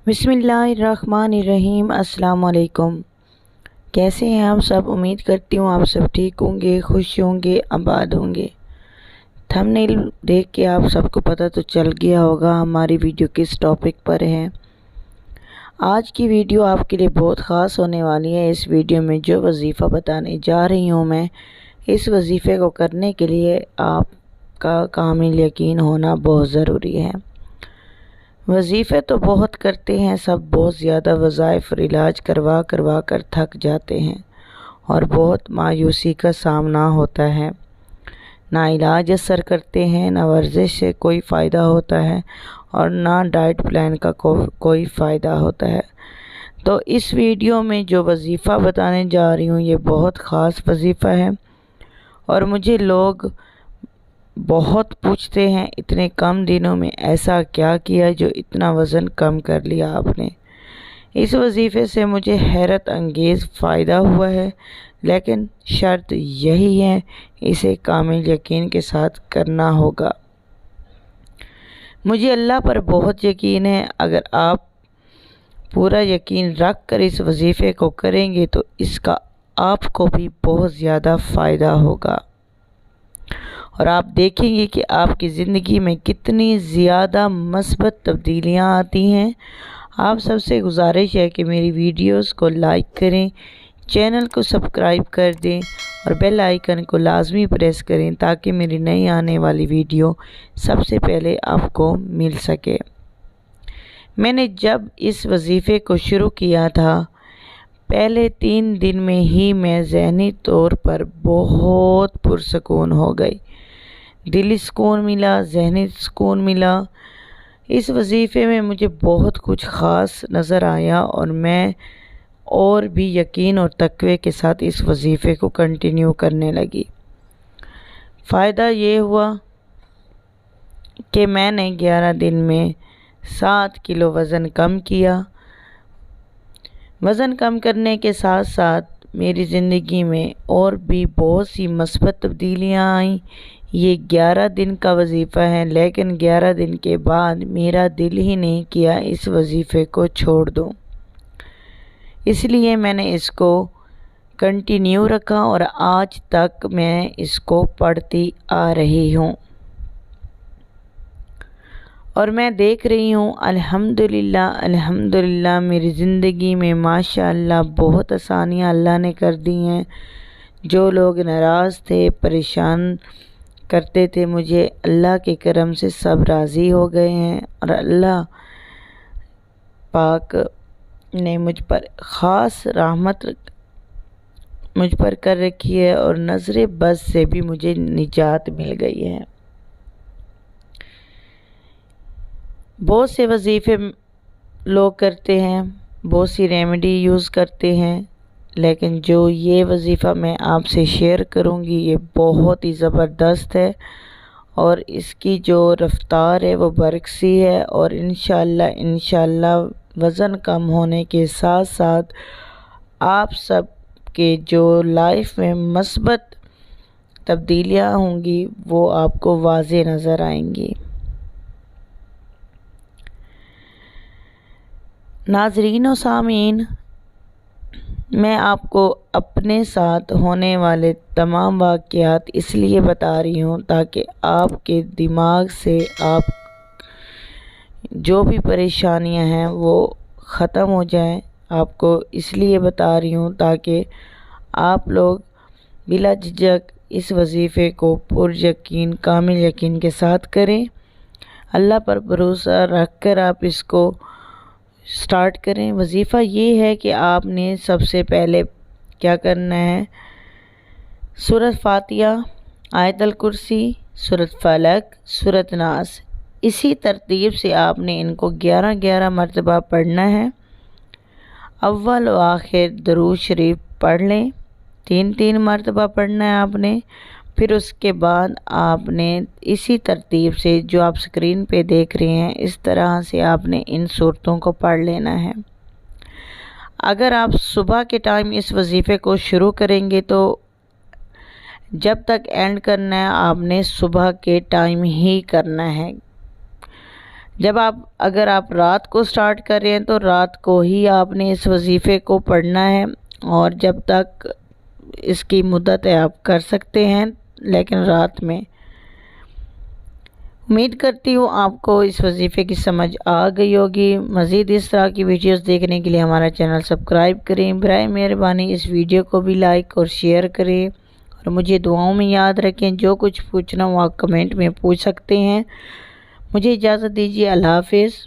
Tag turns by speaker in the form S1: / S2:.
S1: बिस्मिल्लाहिर्रहमानिर्रहीम। अस्सलाम वालेकुम। कैसे हैं आप सब? उम्मीद करती हूँ आप सब ठीक होंगे, खुश होंगे, आबाद होंगे। थंबनेल देख के आप सबको पता तो चल गया होगा हमारी वीडियो किस टॉपिक पर है। आज की वीडियो आपके लिए बहुत ख़ास होने वाली है। इस वीडियो में जो वजीफ़ा बताने जा रही हूँ मैं, इस वजीफ़े को करने के लिए आपका कामिल यकीन होना बहुत ज़रूरी है। वजीफ़े तो बहुत करते हैं सब, बहुत ज़्यादा वज़ाइफ और इलाज करवा करवा कर थक जाते हैं और बहुत मायूसी का सामना होता है। ना इलाज असर करते हैं, ना वर्जिश से कोई फ़ायदा होता है और ना डाइट प्लान का कोई फ़ायदा होता है। तो इस वीडियो में जो वजीफ़ा बताने जा रही हूँ ये बहुत ख़ास वजीफ़ा है और मुझे लोग बहुत पूछते हैं, इतने कम दिनों में ऐसा क्या किया जो इतना वज़न कम कर लिया आपने। इस वजीफ़े से मुझे हैरत अंगेज़ फ़ायदा हुआ है, लेकिन शर्त यही है इसे कामिल यकीन के साथ करना होगा। मुझे अल्लाह पर बहुत यकीन है, अगर आप पूरा यकीन रख कर इस वजीफ़े को करेंगे तो इसका आपको भी बहुत ज़्यादा फ़ायदा होगा और आप देखेंगे कि आपकी ज़िंदगी में कितनी ज़्यादा मस्बत तब्दीलियाँ आती हैं। आप सबसे गुजारिश है कि मेरी वीडियोस को लाइक करें, चैनल को सब्सक्राइब कर दें और बेल आइकन को लाजमी प्रेस करें ताकि मेरी नई आने वाली वीडियो सबसे पहले आपको मिल सके। मैंने जब इस वजीफ़े को शुरू किया था, पहले 3 दिन में ही मैं ज़हनी तौर पर बहुत पुरसकून हो गई। दिली सुकून मिला, ज़हनी सुकून मिला। इस वजीफ़े में मुझे बहुत कुछ ख़ास नज़र आया और मैं और भी यकीन और तक़वे के साथ इस वजीफ़े को कंटिन्यू करने लगी। फ़ायदा ये हुआ कि मैंने 11 दिन में 7 किलो वज़न कम किया। वज़न कम करने के साथ साथ मेरी ज़िंदगी में और भी बहुत सी मस्बत तब्दीलियाँ आईं। ये 11 दिन का वजीफ़ा है, लेकिन 11 दिन के बाद मेरा दिल ही नहीं किया इस वजीफ़े को छोड़ दूँ, इसलिए मैंने इसको कंटिन्यू रखा और आज तक मैं इसको पढ़ती आ रही हूँ और मैं देख रही हूँ अल्हम्दुलिल्लाह अल्हम्दुलिल्लाह मेरी ज़िंदगी में माशाअल्लाह बहुत आसानियाँ अल्लाह ने कर दी हैं। जो लोग नाराज़ थे, परेशान करते थे, मुझे अल्लाह के करम से सब राज़ी हो गए हैं और अल्लाह पाक ने मुझ पर ख़ास रहमत मुझ पर कर रखी है और नज़र बद से भी मुझे निजात मिल गई है। बहुत से वजीफ़े लोग करते हैं, बहुत सी रेमेडी यूज़ करते हैं, लेकिन जो ये वजीफ़ा मैं आपसे शेयर करूँगी ये बहुत ही ज़बरदस्त है और इसकी जो रफ्तार है वो बरकसी है और इंशाअल्लाह वज़न कम होने के साथ साथ आप सब के जो लाइफ में मस्बत तब्दीलियाँ होंगी वो आपको वाज़े नज़र आएंगी। नाज़रीन और सामीन, मैं आपको अपने साथ होने वाले तमाम वाक़यात इसलिए बता रही हूँ ताकि आपके दिमाग से आप जो भी परेशानियाँ हैं वो ख़त्म हो जाएं। आपको इसलिए बता रही हूँ ताकि आप लोग बिला झिझक इस वजीफ़े को पुरयकीन कामिल यकीन के साथ करें। अल्लाह पर भरोसा रख कर आप इसको स्टार्ट करें। वजीफ़ा ये है कि आपने सबसे पहले क्या करना है, सूरत फातिहा, आयतल कुर्सी, सूरत फलक, सूरत नास, इसी तरतीब से आपने इनको 11-11 मरतबा पढ़ना है। अव्वल व आखिर दरूद शरीफ पढ़ लें, 3-3 मरतबा पढ़ना है आपने। फिर उसके बाद आपने इसी तरतीब से जो आप स्क्रीन पे देख रहे हैं इस तरह से आपने इन सूरतों को पढ़ लेना है। अगर आप सुबह के टाइम इस वजीफ़े को शुरू करेंगे तो जब तक एंड करना है आपने सुबह के टाइम ही करना है। اگر آپ رات کو سٹارٹ کر رہے ہیں تو رات کو ہی آپ نے اس وظیفے کو پڑھنا ہے، اور جب تک اس کی مدت ہے آپ کر سکتے ہیں، لیکن رات میں۔ امید کرتی ہوں آپ کو اس وظیفے کی سمجھ آ گئی ہوگی۔ مزید اس طرح کی ویڈیوز دیکھنے کے لیے ہمارا چینل سبسکرائب کریں۔ برائے مہربانی اس ویڈیو کو بھی لائک اور شیئر کریں، اور مجھے دعاؤں میں یاد رکھیں۔ جو کچھ پوچھنا ہو آپ کمنٹ میں پوچھ سکتے ہیں۔ مجھے اجازت دیجیے، اللہ حافظ۔